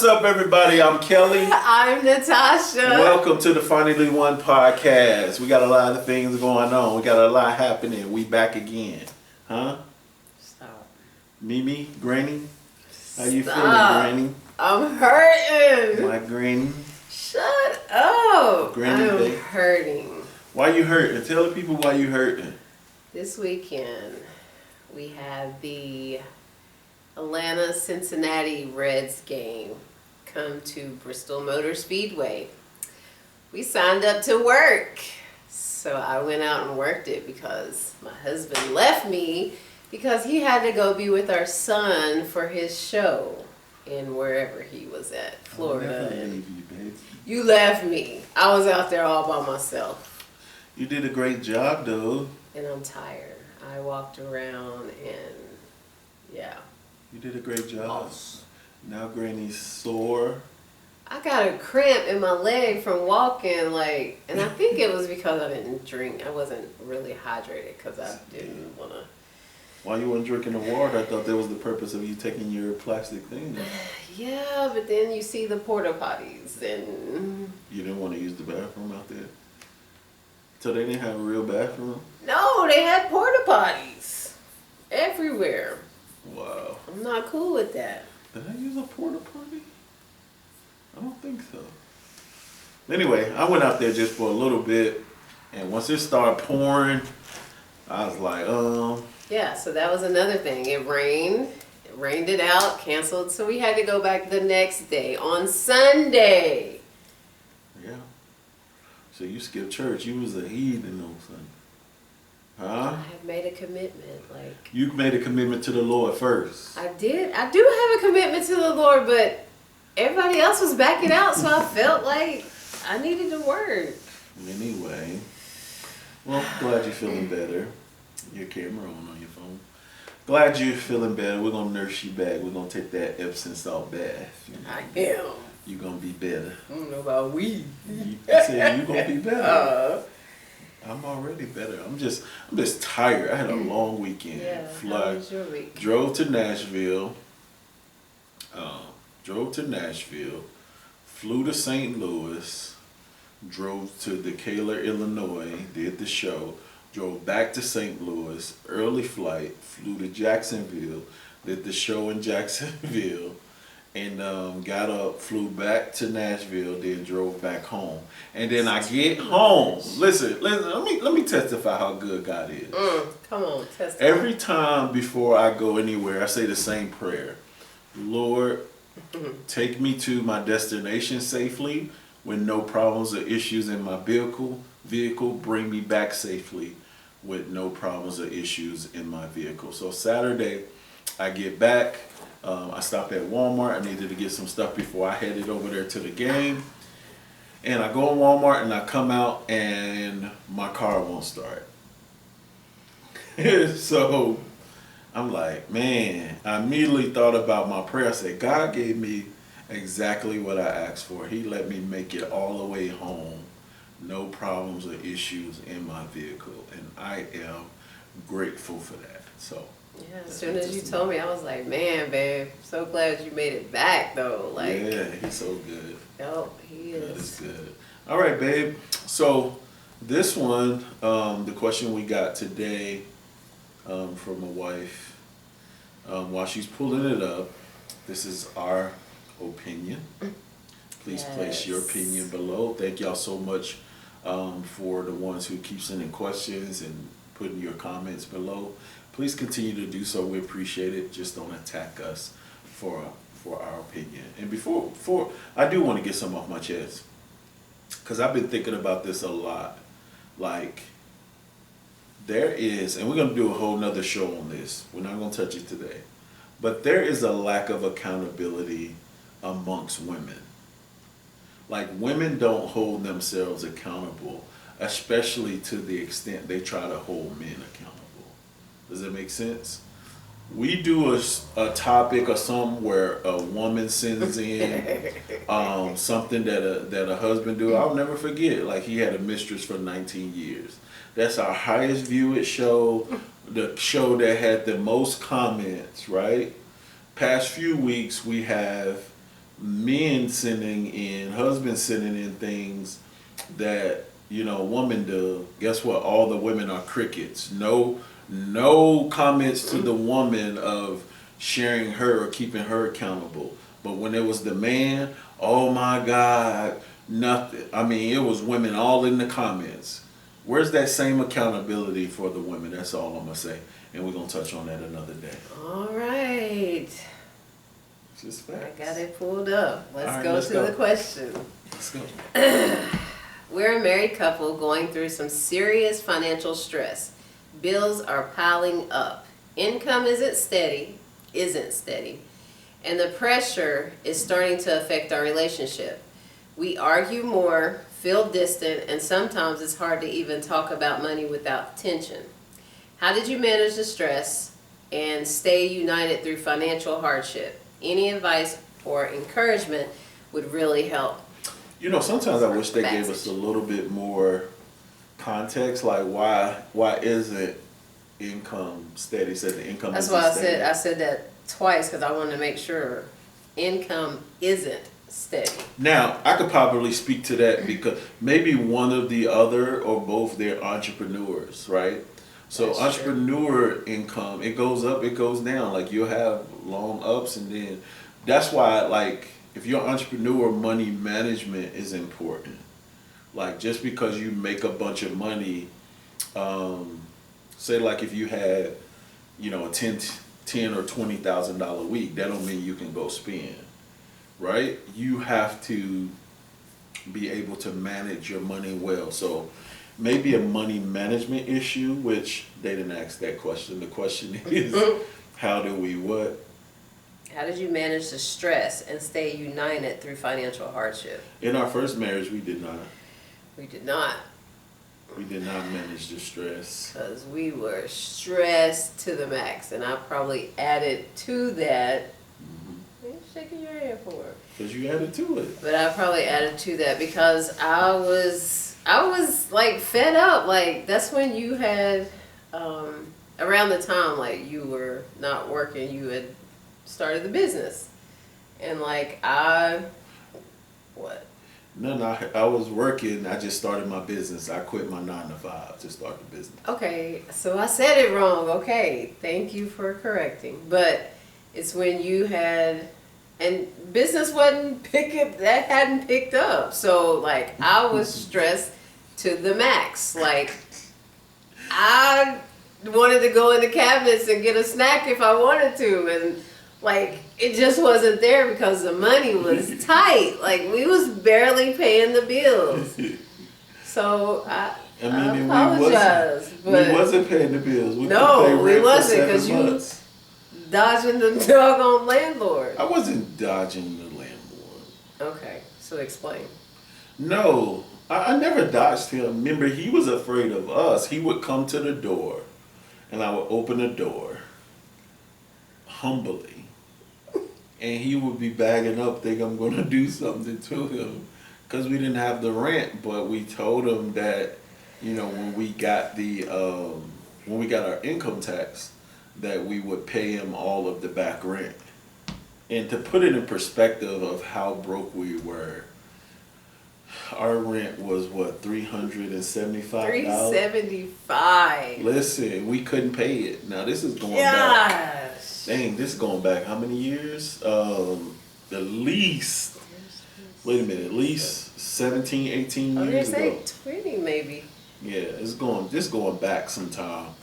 What's up, everybody? I'm Kelly. I'm Natasha. Welcome to the Finally One podcast. We got a lot of things going on. We got a lot happening. We back again. Huh? Stop. Mimi, Granny? How you Stop. feeling, Granny? I'm hurting. My Granny? Shut up. Granny I'm babe. hurting. Why you hurting? Tell the people why you hurting. This weekend, we had the Atlanta-Cincinnati Reds game come to Bristol Motor Speedway. We signed up to work. So I went out and worked it because my husband left me because he had to go be with our son for his show in wherever he was at, Florida. I'll never leave you, babe. You left me. I was out there all by myself. You did a great job, though. And I'm tired. I walked around and yeah. You did a great job. Lost. Now Granny's sore. I got a cramp in my leg from walking, and I think it was because I didn't drink. I wasn't really hydrated because I didn't want to. While you weren't drinking the water, I thought that was the purpose of you taking your plastic thing. Yeah, but then you see the porta potties and. You didn't want to use the bathroom out there? So they didn't have a real bathroom? No, they had porta potties everywhere. Wow. I'm not cool with that. Did I use a porta potty? I don't think so. Anyway, I went out there just for a little bit, and once it started pouring, I was like, Yeah, so that was another thing. It rained it out, canceled, so we had to go back the next day on Sunday. Yeah. So you skipped church. You was a heathen on Sunday. Huh? I had made a commitment, You made a commitment to the Lord first. I did. I do have a commitment to the Lord, but everybody else was backing out, so I felt like I needed to work. Anyway. Well, glad you're feeling better. Your camera on your phone. Glad you're feeling better. We're going to nurse you back. We're going to take that Epsom salt bath. You know? I am. You're going to be better. I don't know about we. I said you're going to be better. I'm already better. I'm just tired. I had a long weekend. Yeah. How was your week? Drove to Nashville. Flew to St. Louis. Drove to Decatur, Illinois. Did the show. Drove back to St. Louis. Early flight. Flew to Jacksonville. Did the show in Jacksonville. And got up, flew back to Nashville, then drove back home. And then I get home. Listen, let me testify how good God is. Come on, testify. Every time before I go anywhere, I say the same prayer. Lord, take me to my destination safely with no problems or issues in my vehicle. Bring me back safely with no problems or issues in my vehicle. So Saturday, I get back. I stopped at Walmart. I needed to get some stuff before I headed over there to the game. And I go in Walmart and I come out and my car won't start. So I'm like, man, I immediately thought about my prayer. I said, God gave me exactly what I asked for. He let me make it all the way home. No problems or issues in my vehicle. And I am grateful for that. So. Yeah, as soon as you told me, I was like, man, babe, so glad you made it back, though. Yeah, he's so good. Oh, he is. That is good. All right, babe. So this one, the question we got today from a wife, while she's pulling it up, this is our opinion. Please place your opinion below. Thank y'all so much for the ones who keep sending questions and putting your comments below. Please continue to do so. We appreciate it. Just don't attack us for our opinion. And before I do want to get some off my chest, because I've been thinking about this a lot. Like, there is, and we're going to do a whole nother show on this. We're not going to touch it today. But there is a lack of accountability amongst women. Like, women don't hold themselves accountable, especially to the extent they try to hold men accountable. Does that make sense? We do a topic or something where a woman sends in something that a husband do. I'll never forget. Like, he had a mistress for 19 years. That's our highest viewed show, the show that had the most comments, right? Past few weeks we have men sending in, husbands sending in things that, women do, guess what? All the women are crickets. No comments to the woman of sharing her or keeping her accountable. But when it was the man, oh my God, nothing. I mean, it was women all in the comments. Where's that same accountability for the women? That's all I'm gonna say. And we're gonna touch on that another day. All right. Just facts. I got it pulled up. Let's Let's go go. to the question. Let's go. We're a married couple going through some serious financial stress. Bills are piling up. Income isn't steady, and the pressure is starting to affect our relationship. We argue more, feel distant, and sometimes it's hard to even talk about money without tension. How did you manage the stress and stay united through financial hardship? Any advice or encouragement would really help. Sometimes I wish they gave us a little bit more context, like why isn't income steady? Said the income. That's isn't why steady. I said that twice because I wanted to make sure income isn't steady. Now I could probably speak to that because maybe one of the other or both they're entrepreneurs, right? So That's entrepreneur income, it goes up, it goes down. Like you'll have long ups and then that's why like if you're an entrepreneur, money management is important. Like just because you make a bunch of money, say like if you had, a ten or $20,000 week, that don't mean you can go spend, right? You have to be able to manage your money well. So maybe a money management issue, which they didn't ask that question. The question is, how do we what? How did you manage the stress and stay united through financial hardship? In our first marriage, we did not. We did not. We did not manage the stress. Because we were stressed to the max. And I probably added to that. What are you shaking your head for? Because you added to it. But I probably added to that because I was like fed up. Like that's when you had, around the time like you were not working, you had started the business. And like what? No, I was working. I just started my business. I quit my 9 to 5 to start the business. Okay, so I said it wrong. Okay, thank you for correcting. But it's when you had, and business hadn't picked up. So like I was stressed to the max. Like I wanted to go in the cabinets and get a snack if I wanted to, and like it just wasn't there because the money was tight. Like we was barely paying the bills. So I apologize. We wasn't paying the bills. We wasn't because you dodging the doggone landlord. I wasn't dodging the landlord. Okay, so explain. No, I never dodged him. Remember, he was afraid of us. He would come to the door, and I would open the door humbly. And he would be bagging up, think I'm going to do something to him. Because we didn't have the rent, but we told him that, when we got our income tax, that we would pay him all of the back rent. And to put it in perspective of how broke we were, our rent was what, $375? $375. Listen, we couldn't pay it. Now this is going back. Dang, this is going back how many years? At least, wait a minute, at least 17, 18 years ago. I was say 20 maybe. Yeah, this going back some time.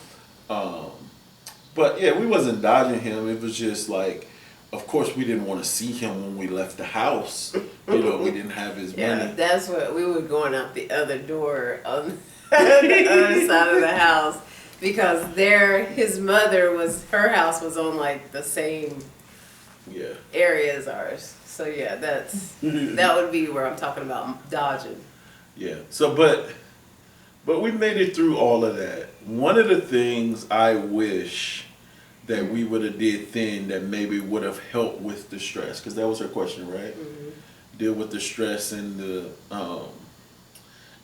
But yeah, we wasn't dodging him. It was just like, of course we didn't want to see him when we left the house. We didn't have his money. Yeah, that's what we were going out the other door on the other side of the house. Because his mother her house was on like the same area as ours. So yeah, that would be where I'm talking about dodging. Yeah. So, but we made it through all of that. One of the things I wish that we would have did then that maybe would have helped with the stress, because that was her question, right? Mm-hmm. Deal with the stress and the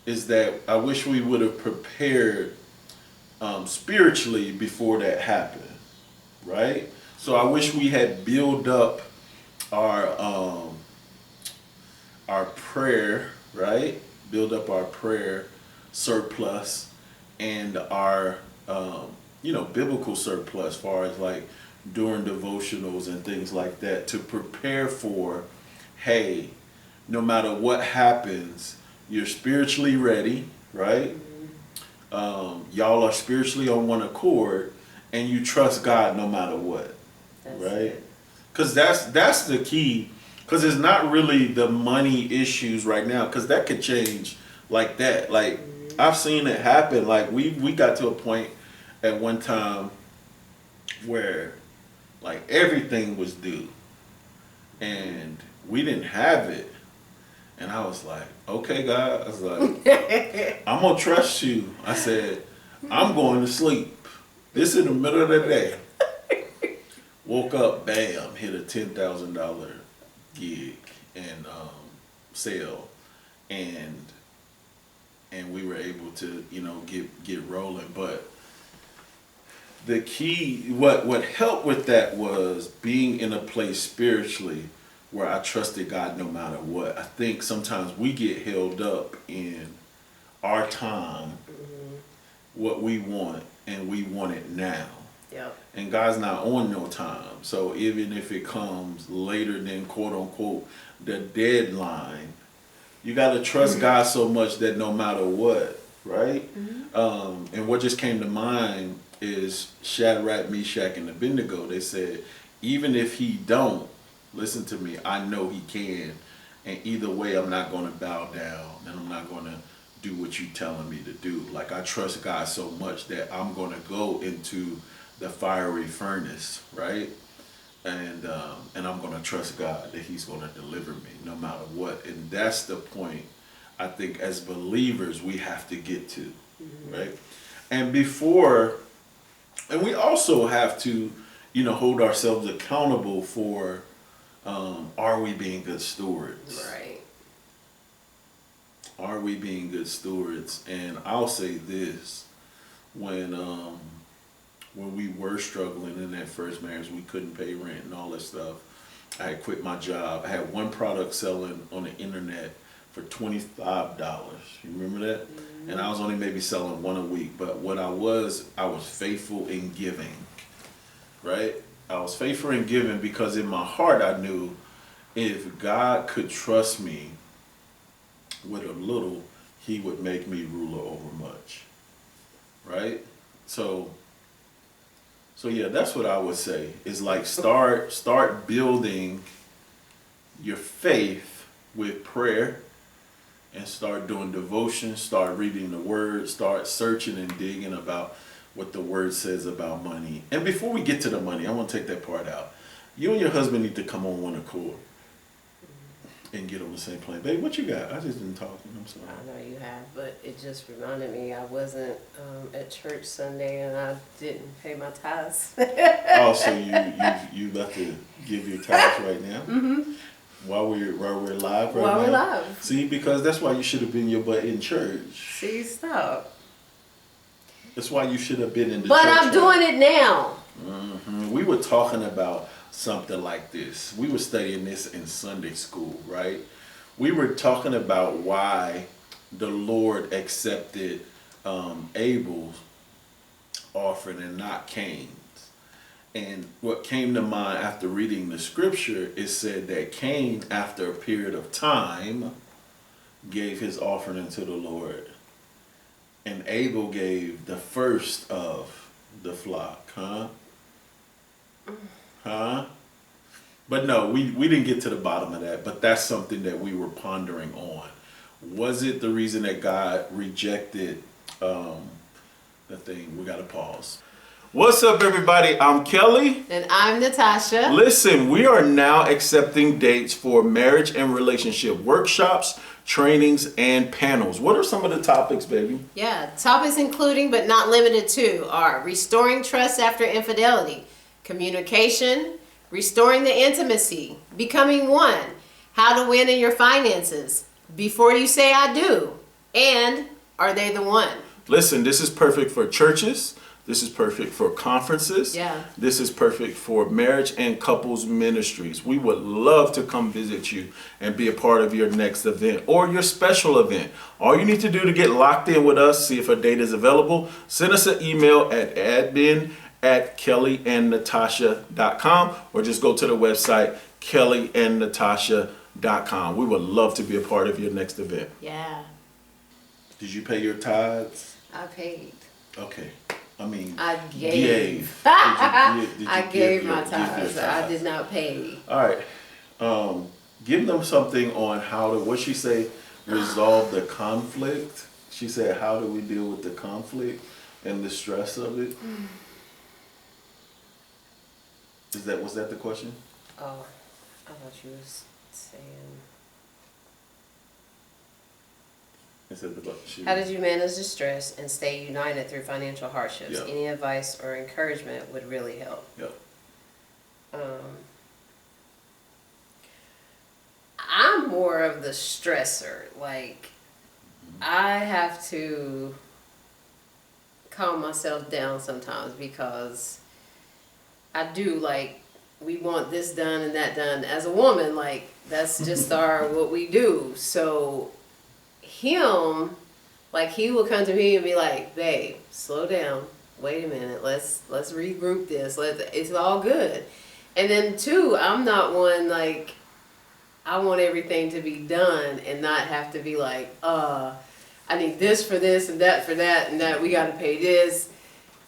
is that I wish we would have prepared spiritually before that happened, right? So I wish we had built up our our prayer, right? Build up our prayer surplus and our, biblical surplus, as far as like doing devotionals and things like that, to prepare for, hey, no matter what happens, you're spiritually ready, right? Y'all are spiritually on one accord, and you trust God no matter what, That's right? it. Because that's the key. Because it's not really the money issues right now, because that could change like that. Like, I've seen it happen. Like, we got to a point at one time where like everything was due and we didn't have it. And I was like, okay, God. I was like, I'm going to trust you. I said, I'm going to sleep. This in the middle of the day. Woke up, bam, hit a $10,000 gig and sale. And we were able to, get rolling. But the key, what helped with that was being in a place spiritually where I trusted God no matter what. I think sometimes we get held up in our time, what we want, and we want it now. Yep. And God's not on no time. So even if it comes later than quote unquote the deadline, you got to trust God so much that no matter what, right? And what just came to mind is Shadrach, Meshach, and Abednego. They said, even if he don't, listen to me, I know he can. And either way, I'm not going to bow down and I'm not going to do what you're telling me to do. Like, I trust God so much that I'm going to go into the fiery furnace, right? And I'm going to trust God that he's going to deliver me no matter what. And that's the point I think as believers we have to get to, right? And we also have to, hold ourselves accountable for, are we being good stewards? Right. Are we being good stewards? And I'll say this, when we were struggling in that first marriage, we couldn't pay rent and all that stuff. I had quit my job. I had one product selling on the internet for $25. You remember that? And I was only maybe selling one a week. But what I was faithful in giving, right? I was faithful in giving because in my heart I knew if God could trust me with a little, he would make me ruler over much, right? So yeah, that's what I would say. Is like start building your faith with prayer and start doing devotion, start reading the word, start searching and digging about what the word says about money. And before we get to the money, I want to take that part out. You and your husband need to come on one accord and get on the same plane. Babe, what you got? I just didn't talk. I'm sorry. I know you have, but it just reminded me I wasn't at church Sunday and I didn't pay my tithes. Oh, so you about to give your tithes right now? While we're live right now? While we're live. See, because that's why you should have been your butt in church. See, stop. That's why you should have been in the But church. I'm doing it now. We were talking about something like this. We were studying this in Sunday school, right? We were talking about why the Lord accepted Abel's offering and not Cain's. And what came to mind after reading the scripture is said that Cain, after a period of time, gave his offering to the Lord. And Abel gave the first of the flock, huh? But no, we didn't get to the bottom of that, but that's something that we were pondering on. Was it the reason that God rejected the thing? We got to pause. What's up, everybody? I'm Kelly. And I'm Natasha. Listen, we are now accepting dates for marriage and relationship workshops, trainings, and panels. What are some of the topics, baby? Yeah, topics including but not limited to are restoring trust after infidelity, communication, restoring the intimacy, becoming one, how to win in your finances, before you say I do, and are they the one? Listen, this is perfect for churches, This is perfect for conferences. Yeah. This is perfect for marriage and couples ministries. We would love to come visit you and be a part of your next event or your special event. All you need to do to get locked in with us, see if a date is available, send us an email at admin@kellyandnatasha.com or just go to the website kellyandnatasha.com. We would love to be a part of your next event. Yeah. Did you pay your tithes? I paid. Okay. I mean, I gave. Did you I give gave your- my give your tithes. I did not pay. All right. Give them something on how to, what she say, resolve the conflict. She said, how do we deal with the conflict and the stress of it? Was that the question? Oh, I thought you was saying. Is that the How did you manage the stress and stay united through financial hardships? Yeah. Any advice or encouragement would really help. Yep. I'm more of the stressor. Like, I have to calm myself down sometimes because I do, like, we want this done and that done. As a woman, like, that's just what we do. So him, like, he will come to me and be like, babe, slow down, wait a minute, let's regroup this, it's all good. And then two, I'm not one, like, I want everything to be done and not have to be like, I need this for this and that for that and that we got to pay this.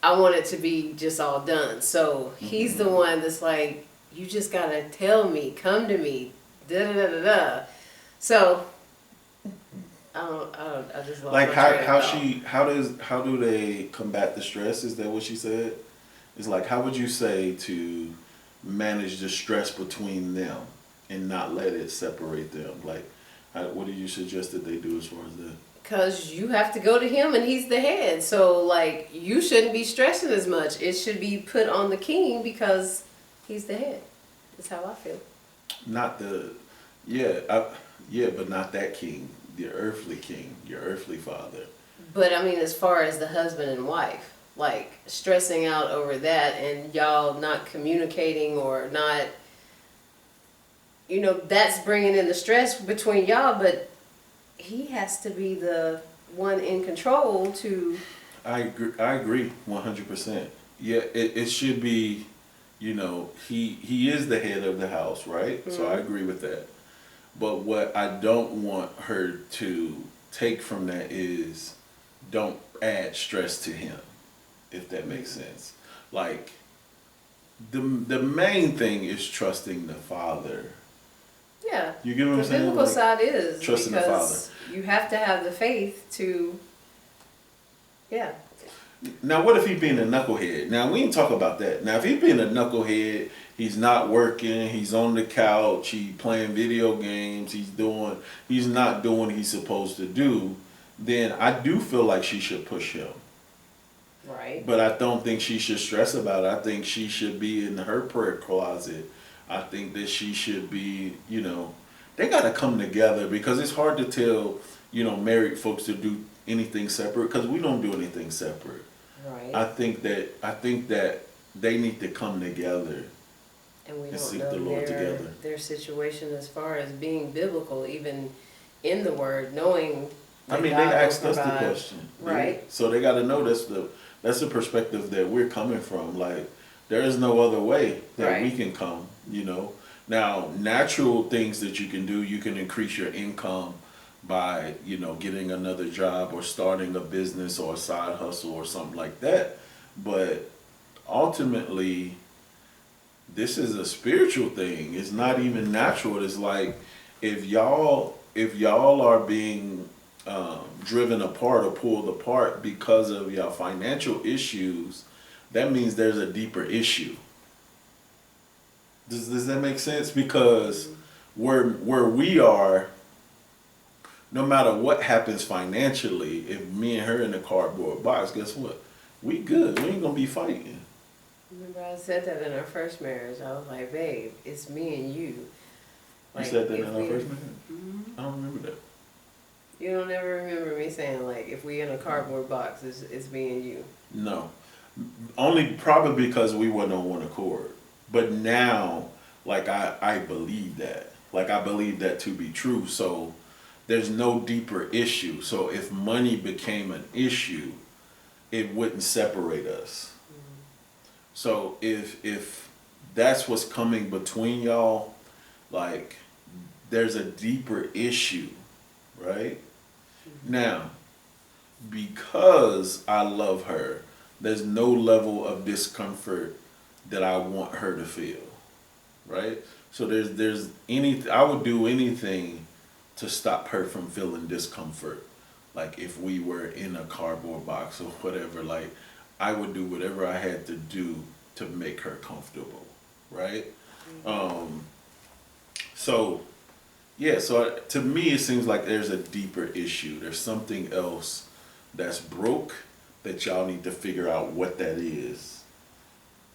I want it to be just all done. So he's the one that's like, you just got to tell me, come to me, da da da da da. So I just lost Like my train of thought. how do they combat the stress? Is that what she said? It's like, how would you say to manage the stress between them and not let it separate them? Like, what do you suggest that they do as far as that? Because you have to go to him and he's the head. So, like, you shouldn't be stressing as much. It should be put on the king because he's the head. That's how I feel. Not the, but not that king, the earthly king, your earthly father. But, I mean, as far as the husband and wife, like, stressing out over that and y'all not communicating or not, that's bringing in the stress between y'all, but he has to be the one in control to. I agree 100%. Yeah, it should be, he is the head of the house, right? Mm-hmm. So I agree with that. But what I don't want her to take from that is don't add stress to him, if that makes sense. Like, the main thing is trusting the father. Yeah. You get what I'm saying? The biblical side is trusting the father. You have to have the faith to, yeah. Now, what if he being a knucklehead? Now, we ain't talk about that. Now, if he being a knucklehead, he's not working, he's on the couch, he's playing video games, he's not doing what he's supposed to do, then I do feel like she should push him. Right. But I don't think she should stress about it. I think she should be in her prayer closet. I think that she should be, they got to come together, because it's hard to tell, married folks to do anything separate, because we don't do anything separate. Right. I think that they need to come together and we don't seek know the Lord together. Their situation as far as being biblical, even in the Word, knowing. I mean, they asked us the question, right? So they got to know that's the perspective that we're coming from. Like, there is no other way that we can come. Now, natural things that you can do, you can increase your income by, getting another job or starting a business or a side hustle or something like that. But ultimately, this is a spiritual thing. It's not even natural. It's like, if y'all are being driven apart or pulled apart because of your financial issues, that means there's a deeper issue. Does that make sense? Because where we are, no matter what happens financially, if me and her in a cardboard box, guess what? We good. We ain't gonna be fighting. Remember, I said that in our first marriage. I was like, babe, it's me and you. Like, you said that in our first marriage? Mm-hmm. I don't remember that. You don't ever remember me saying, like, if we in a cardboard box, it's me and you? No. Only probably because we weren't on one accord. But now, like I believe that. Like I believe that to be true. So there's no deeper issue. So if money became an issue, it wouldn't separate us. So if that's what's coming between y'all, like there's a deeper issue, right? Now, because I love her, there's no level of discomfort that I want her to feel, right? So there's any I would do anything to stop her from feeling discomfort. Like if we were in a cardboard box or whatever, like I would do whatever I had to do to make her comfortable, right? Um, so yeah, so to me it seems like there's a deeper issue. There's something else that's broke that y'all need to figure out what that is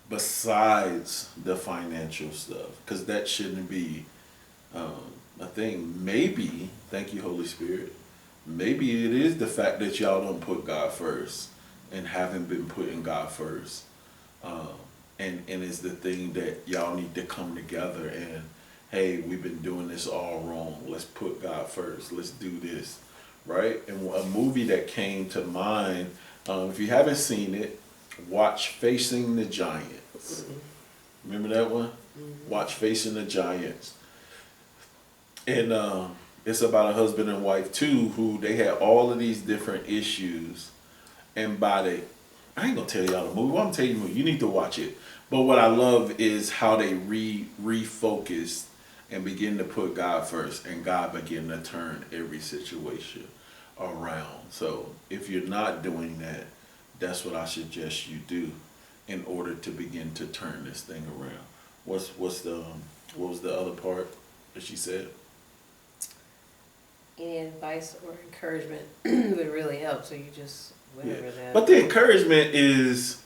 besides the financial stuff, because that shouldn't be a thing. Maybe, thank you, Holy Spirit. Maybe it is the fact that y'all don't put God first and haven't been putting God first. Um, and it's the thing that y'all need to come together and, hey, we've been doing this all wrong. Let's put God first. Let's do this, right? And a movie that came to mind, if you haven't seen it, watch Facing the Giants. Remember that one? Watch Facing the Giants. And it's about a husband and wife too, who they had all of these different issues, and I ain't gonna tell y'all the movie. Well, I'm telling you the movie. You need to watch it. But what I love is how they refocused and begin to put God first, and God began to turn every situation around. So if you're not doing that, that's what I suggest you do in order to begin to turn this thing around. What was the other part that she said? Any advice or encouragement would really help. So you just whatever that. But the encouragement is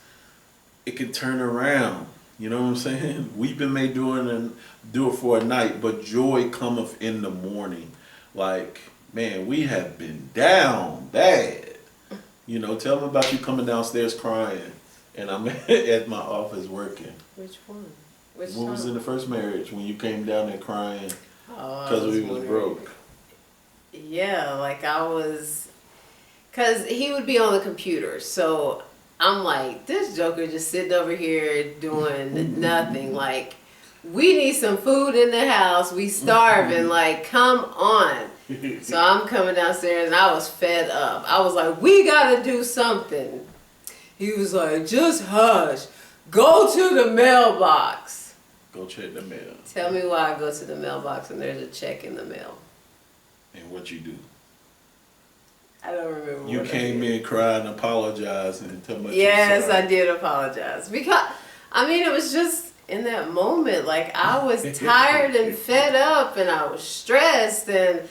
it can turn around. You know what I'm saying? Weeping may do it for a night, but joy cometh in the morning. Like, man, we have been down bad. You know, tell them about you coming downstairs crying, and I'm at my office working. Which one? Which When was in the first marriage when you came down there crying because we was broke? Yeah, like I was, cause he would be on the computer, so I'm like, this joker just sitting over here doing nothing. Like, we need some food in the house. We starving. Like, come on. So I'm coming downstairs and I was fed up. I was like, we gotta do something. He was like, just hush. Go to the mailbox. Go check the mail. Tell me why I go to the mailbox and there's a check in the mail. And what you do? I don't remember. You came in crying, apologizing, and tell me. Yes, I did apologize because it was just in that moment. Like I was tired and fed up, and I was stressed, and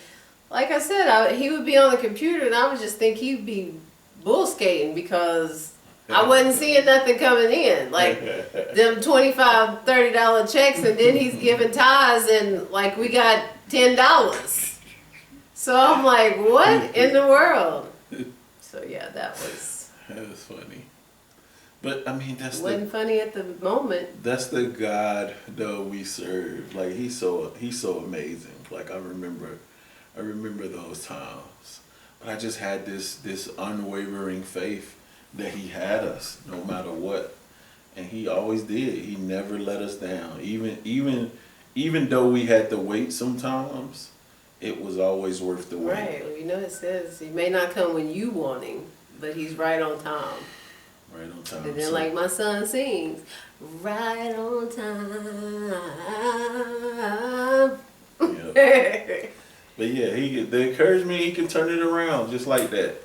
like I said, he would be on the computer, and I would just think he'd be bull skating because I wasn't seeing nothing coming in. Like them $25, $30 checks, and then he's giving tithes, and like we got $10. So I'm like, what in the world? So yeah, that was funny. But wasn't funny at the moment. That's the God though we serve. Like he's so amazing. Like I remember those times. But I just had this unwavering faith that he had us no matter what. And he always did. He never let us down. Even though we had to wait sometimes, it was always worth the wait. Right. Well, it says he may not come when you want him, but he's right on time. Right on time. And then like my son sings, right on time. Yep. But yeah, the encouragement, he can turn it around just like that.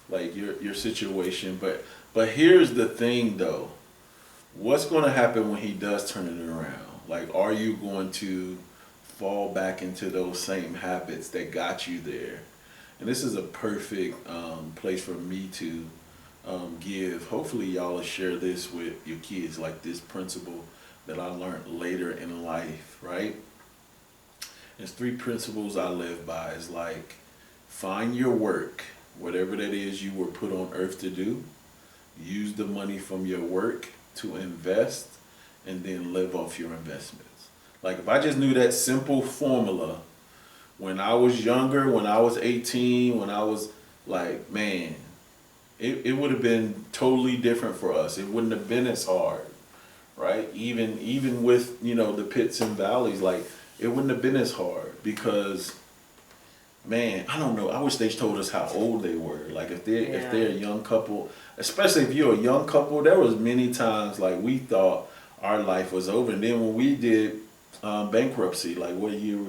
Like your situation. But here's the thing though. What's gonna happen when he does turn it around? Like, are you going to fall back into those same habits that got you there? And this is a perfect place for me to give. Hopefully y'all will share this with your kids, like this principle that I learned later in life, right? There's 3 principles I live by. It's like, find your work, whatever that is you were put on earth to do. use the money from your work to invest and then live off your investments. Like if I just knew that simple formula when I was younger, when I was 18, when I was like, man, it would have been totally different for us. It wouldn't have been as hard, right? Even with, the pits and valleys, like it wouldn't have been as hard because, man, I don't know. I wish they told us how old they were. Like if they're a young couple, especially if you're a young couple, there was many times like we thought our life was over. And then when we did bankruptcy, like what year,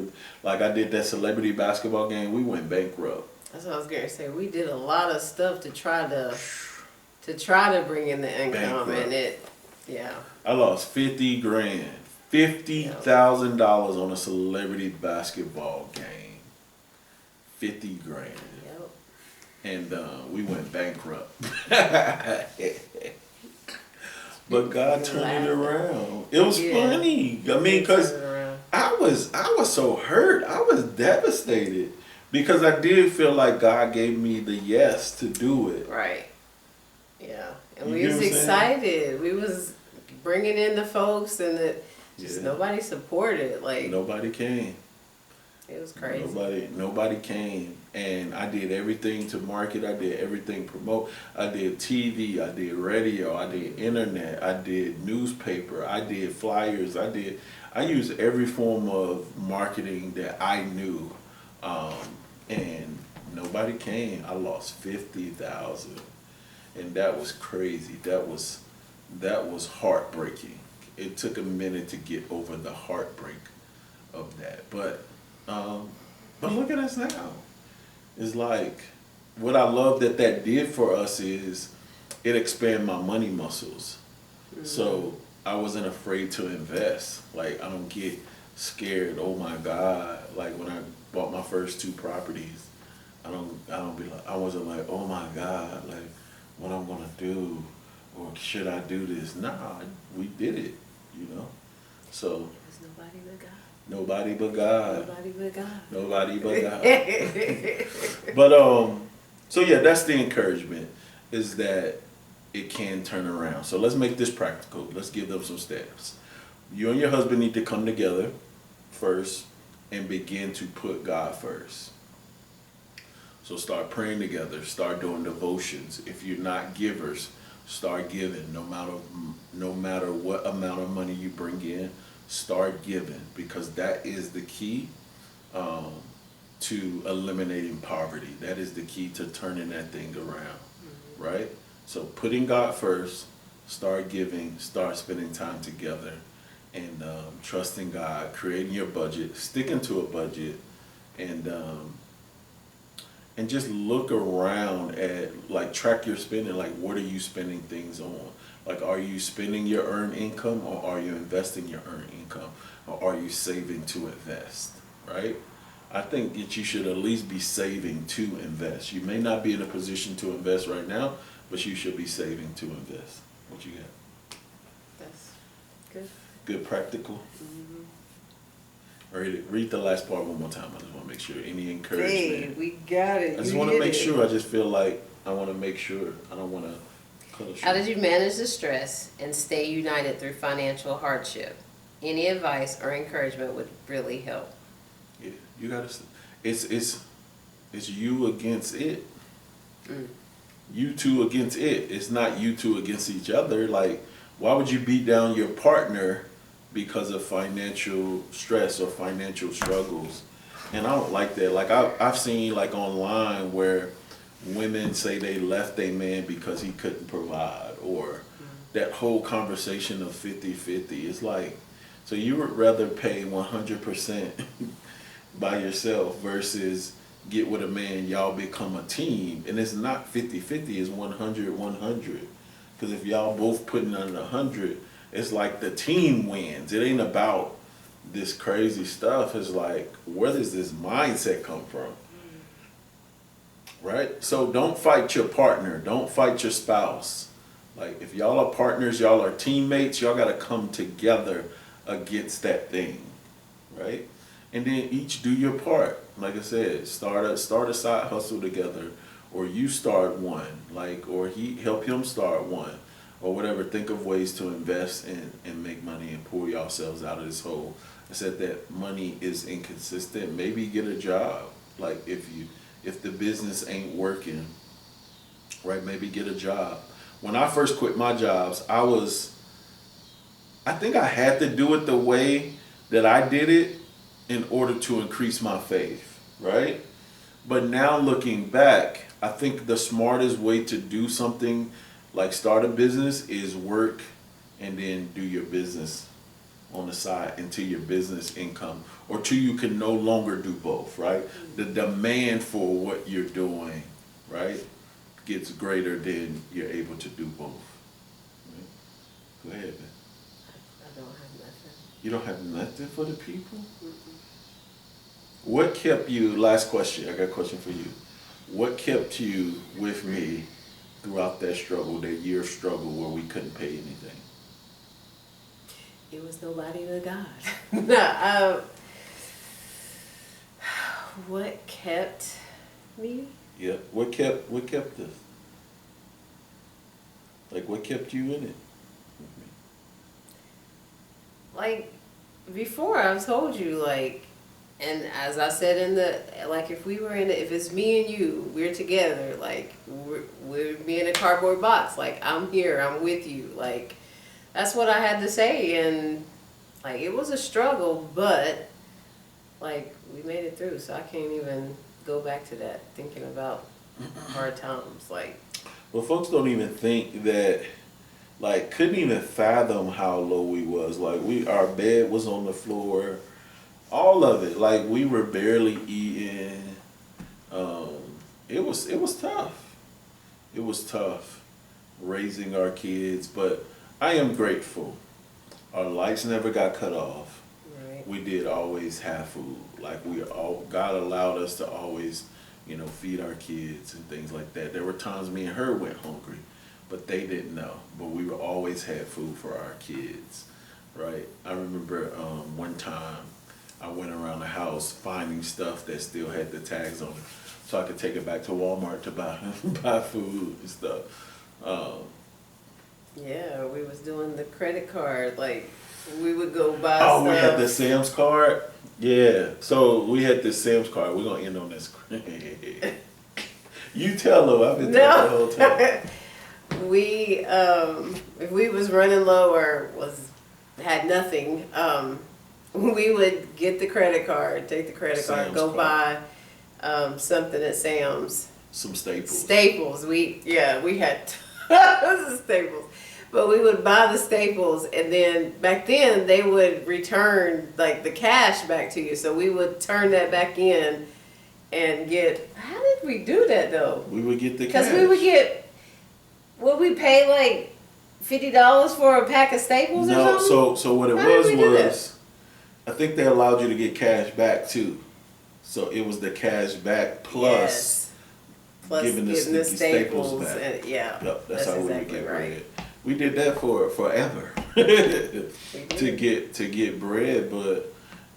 like I did that celebrity basketball game, we went bankrupt. That's what I was gonna say. We did a lot of stuff to try to bring in the income, bankrupt. And I lost 50 grand, $50,000 on a celebrity basketball game. 50 grand. Yep. And we went bankrupt. But God turned it around. It was funny. I mean, because I was so hurt. I was devastated because I did feel like God gave me the yes to do it. Right. Yeah. And we was excited. We was bringing in the folks, and nobody supported. Like nobody came. It was crazy. Nobody came, and I did everything to market. I did everything promote. I did TV. I did radio. I did internet. I did newspaper. I did flyers. I used every form of marketing that I knew, and nobody came. I lost 50,000, and that was crazy. That was heartbreaking. It took a minute to get over the heartbreak of that, but look at us now. It's like, what I love that did for us is it expanded my money muscles. Mm-hmm. So I wasn't afraid to invest. Like I don't get scared. Oh my God! Like when I bought my first 2 properties, I wasn't like, oh my God, like what I'm gonna do, or should I do this? Nah, we did it. So. There's nobody but God. Nobody but God. Nobody but God. Nobody but God. But so yeah, that's the encouragement, is that it can turn around. So let's make this practical. Let's give them some steps. You and your husband need to come together first and begin to put God first. So start praying together. Start doing devotions. If you're not givers, start giving. No matter what amount of money you bring in, start giving, because that is the key to eliminating poverty. That is the key to turning that thing around, right? So putting God first, start giving, start spending time together, and trusting God, creating your budget, sticking to a budget, and just look around at, like, track your spending. Like, what are you spending things on? Like, are you spending your earned income, or are you investing your earned income, or are you saving to invest, right? I think that you should at least be saving to invest. You may not be in a position to invest right now, but you should be saving to invest. What you got? That's good. Good practical? Mm-hmm. Read the last part one more time. I just want to make sure. Any encouragement? Hey, we got it. I just want to make sure. I just feel like I want to make sure. I don't want to. How did you manage the stress and stay united through financial hardship? Any advice or encouragement would really help. Yeah, you gotta. It's you against it. You two against it. It's not you two against each other. Like, why would you beat down your partner because of financial stress or financial struggles? And I don't like that. Like I've seen like online where women say they left their man because he couldn't provide, or that whole conversation of 50-50. It's like, so you would rather pay 100% by yourself versus get with a man, y'all become a team. And it's not 50-50, it's 100-100. Because if y'all both putting on 100, it's like the team wins. It ain't about this crazy stuff. It's like, where does this mindset come from? Right? So don't fight your partner. Don't fight your spouse. Like, if y'all are partners, y'all are teammates, y'all got to come together against that thing. Right? And then each do your part. Like I said, start a side hustle together, or you start one, like, or he help him start one, or whatever. Think of ways to invest and make money and pull yourselves out of this hole. I said that money is inconsistent. Maybe get a job. Like if the business ain't working, right? Maybe get a job. When I first quit my jobs, I think I had to do it the way that I did it in order to increase my faith, right? But now looking back, I think the smartest way to do something like start a business is work and then do your business on the side until your business income or till you can no longer do both, right? The demand for what you're doing, right, gets greater than you're able to do both. Right? Go ahead, man. I don't have nothing. You don't have nothing for the people? What kept you, last question, I got a question for you. What kept you with me throughout that struggle, that year of struggle where we couldn't pay anything? It was nobody but God. No, what kept me? Yeah. What kept us? Like what kept you in it? Like, before I've told you, like, and as I said in the, like, if it's me and you, we're together, like, we're me in a cardboard box, like, I'm here, I'm with you, like, that's what I had to say, and, like, it was a struggle, but, like, we made it through, so I can't even go back to that, thinking about hard times, like. Well, folks don't even think that, like, couldn't even fathom how low we was. Like, our bed was on the floor, all of it. Like, we were barely eating. It was tough. It was tough raising our kids, but I am grateful. Our lights never got cut off. Right. We did always have food. Like God allowed us to always, feed our kids and things like that. There were times me and her went hungry, but they didn't know. But we were always had food for our kids, right? I remember one time I went around the house finding stuff that still had the tags on it, so I could take it back to Walmart to buy food and stuff. Yeah, we was doing the credit card, like, we would go buy Oh, stuff. we had the Sam's card? Yeah. So we had this Sam's card. We're going to end on this. You tell them. I've been talking the whole time. We, if we was running low or had nothing, we would get the credit card, take the credit card, Sam's go card. buy something at Sam's. Some staples. Staples. We had tons of staples. But we would buy the staples, and then back then they would return like the cash back to you. So we would turn that back in and get. How did we do that though? We would get the cash. Because we would get. Would we pay like $50 for a pack of staples or something? No. So what it How did we do was, I think they allowed you to get cash back too. So it was the cash back plus. Yes. Plus giving the staples back. And, yeah. Yep, that's how exactly we would get right. bread. We did that for forever to get bread, but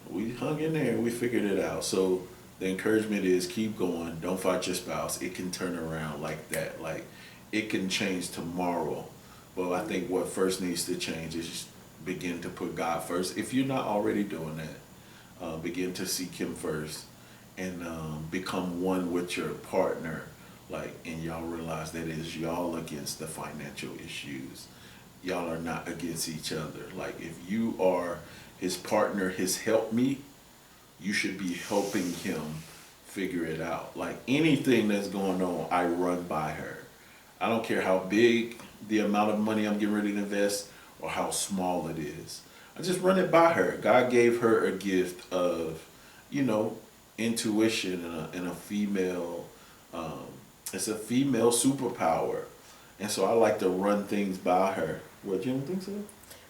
we hung in there and we figured it out. So the encouragement is keep going. Don't fight your spouse. It can turn around like that. Like it can change tomorrow. But I think what first needs to change is just begin to put God first. If you're not already doing that, begin to seek Him first and become one with your partner. Like, and y'all realize that it's y'all against the financial issues. Y'all are not against each other. Like, if you are his partner, his helpmeet, you should be helping him figure it out. Like, anything that's going on, I run by her. I don't care how big the amount of money I'm getting ready to invest or how small it is. I just run it by her. God gave her a gift of, intuition and a female, it's a female superpower. And so I like to run things by her. What, you don't think so?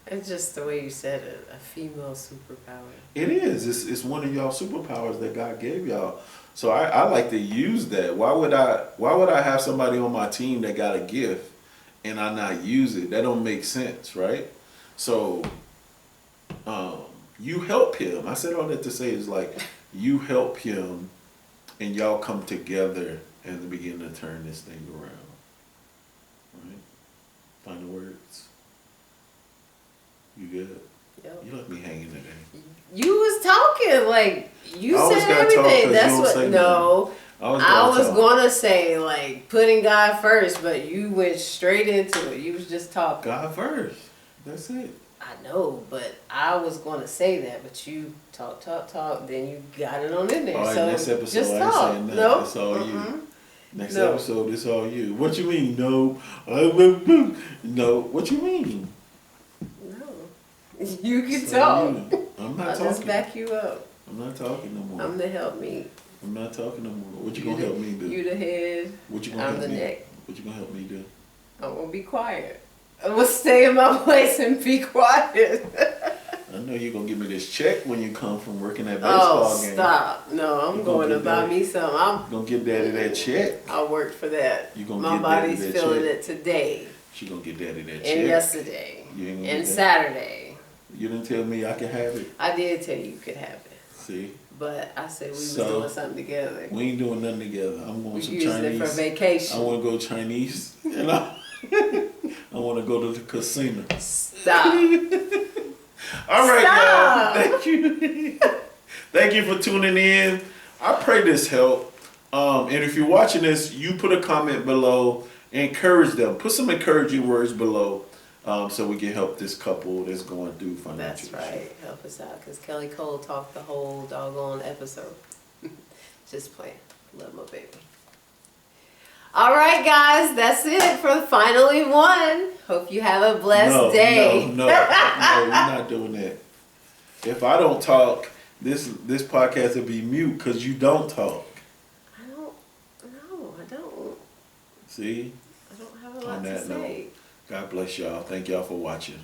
It's just the way you said it, a female superpower. It is. It's one of y'all superpowers that God gave y'all. So I like to use that. Why would I have somebody on my team that got a gift and I not use it? That don't make sense, right? So you help him. I said all that to say is like you help him and y'all come together and begin to turn this thing around. Right? Find the words. You good? Yep. You left me hanging today. You was talking like you I always said gotta talk 'cause everything. you That's don't what. say No, I was talk. gonna say like putting God first, but you went straight into it. You was just talking. God first. That's it. I know, but I was gonna say that, but you talk, then you got it on in there. All right, so next episode just I ain't talk. saying nothing. No, It's all you. Next No. episode, it's all you. What you mean? No. No. What you mean? no. You can It's all talk. you. I'm not I'll talking. just back you up. I'm not talking no more. I'm the help me. I'm not talking no more. What you gonna help me do? You the head. What you gonna I'm help the me? neck. What you gonna help me do? I'm gonna be quiet. I'm gonna stay in my place and be quiet. I know you're gonna give me this check when you come from working that baseball game. Stop. No, I'm You going gonna to get buy that- me some. You gonna give daddy that check. I worked for that. You gonna My get daddy body's that feeling check. it today She gonna get daddy that and check. yesterday You ain't gonna and get that. Saturday. You didn't tell me I could have it. I did tell you could have it, See, but I said we was So, doing something together. we ain't doing nothing together. I'm going We some using Chinese. it for vacation. I want to go Chinese, and I want to go to the casino. Stop. All right, Stop. y'all. Thank you. Thank you for tuning in. I pray this helped. And if you're watching this, you put a comment below. Encourage them. Put some encouraging words below, so we can help this couple that's going through financial That's right. Help us out, because Kelly Cole talked the whole doggone episode. Just playing. Love my baby. All right, guys, that's it for finally one. Hope you have a blessed day. No, you're not doing that. If I don't talk, this podcast will be mute because you don't talk. I don't. No, I don't. See? I don't have a lot On to that say. note, God bless y'all. Thank y'all for watching.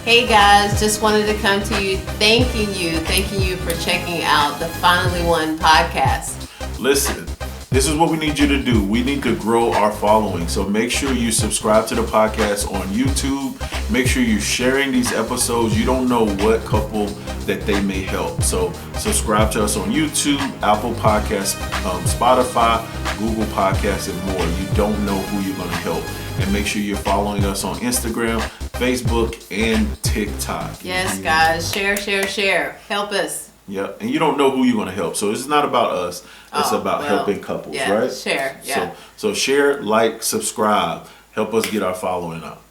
Hey guys, just wanted to come to you thanking you for checking out the Finally One podcast. Listen, this is what we need you to do. We need to grow our following. So make sure you subscribe to the podcast on YouTube. Make sure you're sharing these episodes. You don't know what couple that they may help. So subscribe to us on YouTube, Apple Podcasts, Spotify, Google Podcasts, and more. You don't know who you're going to help. And make sure you're following us on Instagram, Facebook, and TikTok. Yes, guys, share. Help us. Yep, and you don't know who you're going to help. So it's not about us. It's about helping couples, yeah, right? Share, yeah. So share, like, subscribe. Help us get our following up.